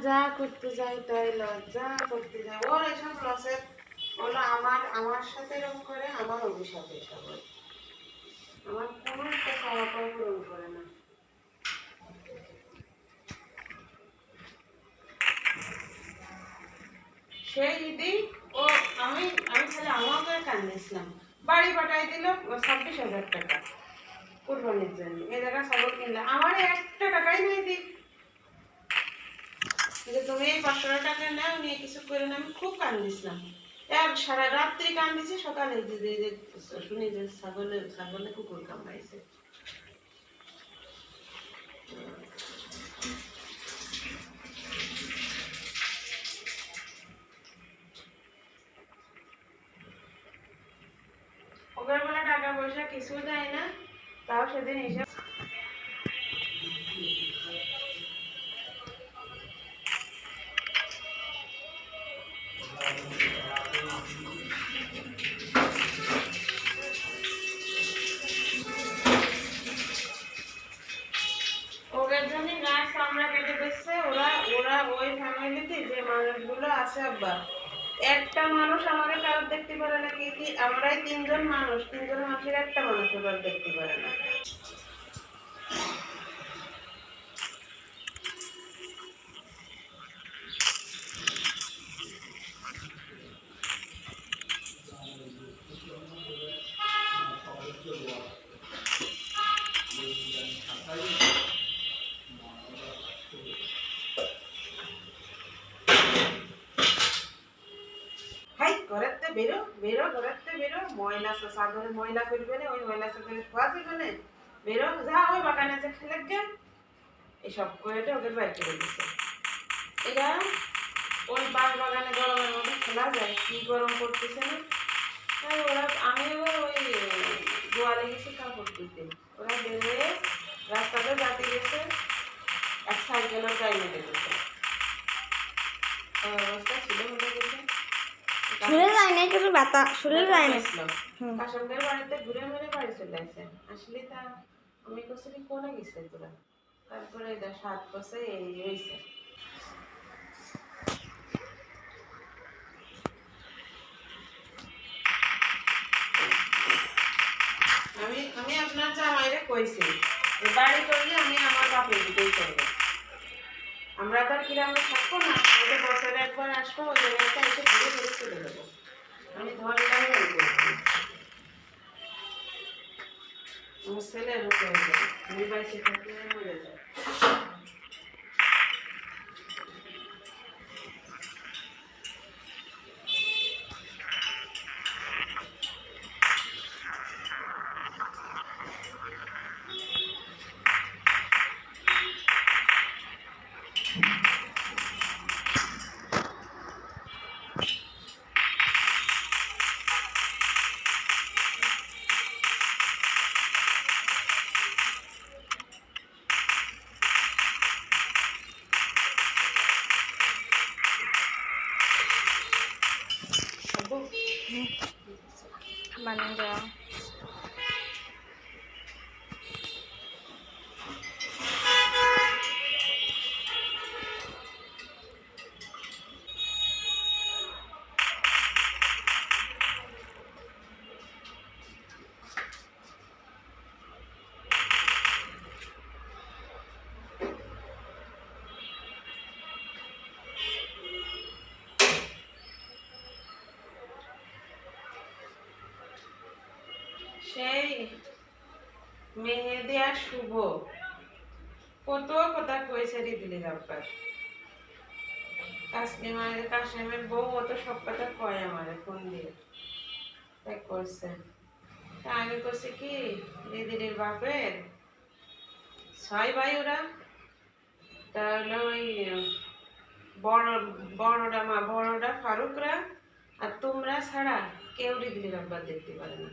যা করতে যাই তাই লস, যা করতে যাই ওর এসব লসের ওগুলো আমার সাথে এরকম করে, আমার অভিশাপে এসব হয়। আমার কোনো একটা চাওয়া পূরণ করে না। সেই ঈদই ও আমি আমি খালি আমার করে কান্দিছিলাম, বাড়ি পাঠাই দিল 26,000 টাকা কুরবানির জন্য। এই জায়গা ছাগল কিনলে আমার একটা টাকাই নেই দিই যে তুমি এই 500 টাকা নাও নিয়ে কিছু করে না। আমি খুব কান্দিছিলাম, এক সারা রাত্রি কান্দিছি, সকালে শুনি যে ছাগলে কুকুর কামড়াইছে। ওদের বেলা টাকা পয়সা কিছু দেয় না, তাও সেদিন হিসাব ওদের জন্য গাছ আমরা কেটে দিচ্ছে। ওরা ওরা ওই ফ্যামিলিতে যে মানুষগুলো আছে আব্বা, একটা মানুষ আমাদের কারোর দেখতে পারে না। কি আমরাই তিনজন মানুষের একটা মানুষ ওরা দেখতে পারে না। হাই ঘরেতে বেরো বেরো, ঘরেতে বেরো, ময়লা চাদরে ময়লা করবে না, ওই ময়লা চাদরে শোয়া যাবে না, বেরো যা, ওই বাগানে যে খেলে গে এইসব করে ওদের বাইর করে দিচ্ছে। এরা ওই বাগানে গরমের মধ্যে খেলা যায়, কি গরম করতেছে না। ওরা আমি এবার ওই গোয়ালে গেছি কাপড় দিতে, ওরা বেরোয় রাস্তাতে যাতে গেছে, এক সাইকেলের গায়ে মেটে গেছে, অবস্থা ছিল হয়ে গেছে। শুনে যায় না, কিছু ব্যথা শুনে যায় না। কাশমদের বাড়িতে ঘুরে মেরে বাড়ি চলে আসে। আসলে তা আমি কছি কোনে গেছে তোরা, তারপরে 7 বছর এই হয়েছে। আমি আমি আপনার জামাইরে কইছি বাড়ি করলে আমি আমার বাপের দিকেই করবো। আমরা তো আর কিরামে থাকবো না, ওই বছরে একবার আসবো, ওই জায়গাটা এসে ঘুরে ঘুরে চলে যাবো। আমি ধরলাম ওই করছি আমার ছেলে রুখে যাবে, আমি বাইসে থাকলে মরে যায়। বানিয়ে দেওয়া সেই মেহেদি আর শুভ কত কথা কইছে দিদির ব্যাপার। কাশিমের বউ অত সব কথা কয় আমারে ফোন দিয়ে, তাই করছে। তা আমি করছি কি, দিদির বাপের 6 ভাই ওরা, তাহলে ওই বড়টা ফারুকরা আর তোমরা ছাড়া কেউ দিদির ব্যাপার দেখতে পারে না।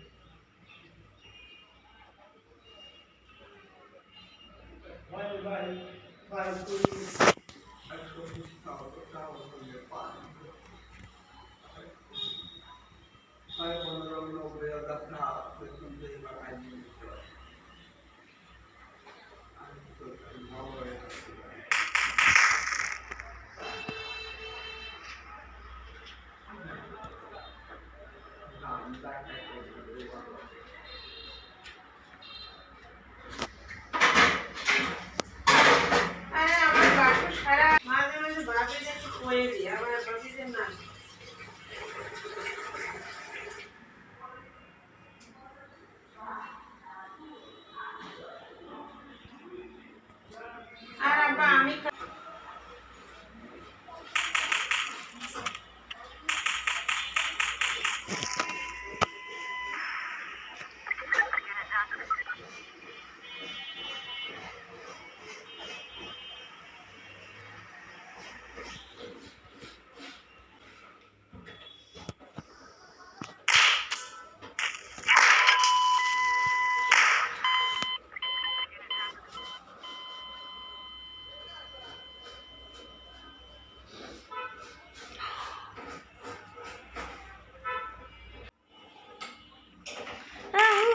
আরে আমার বাসু সারা মাঝে মাঝে ভাবি যে একটু কয়ে দিই, আবার ভাবি যে না। আর আব্বা আমি আহু,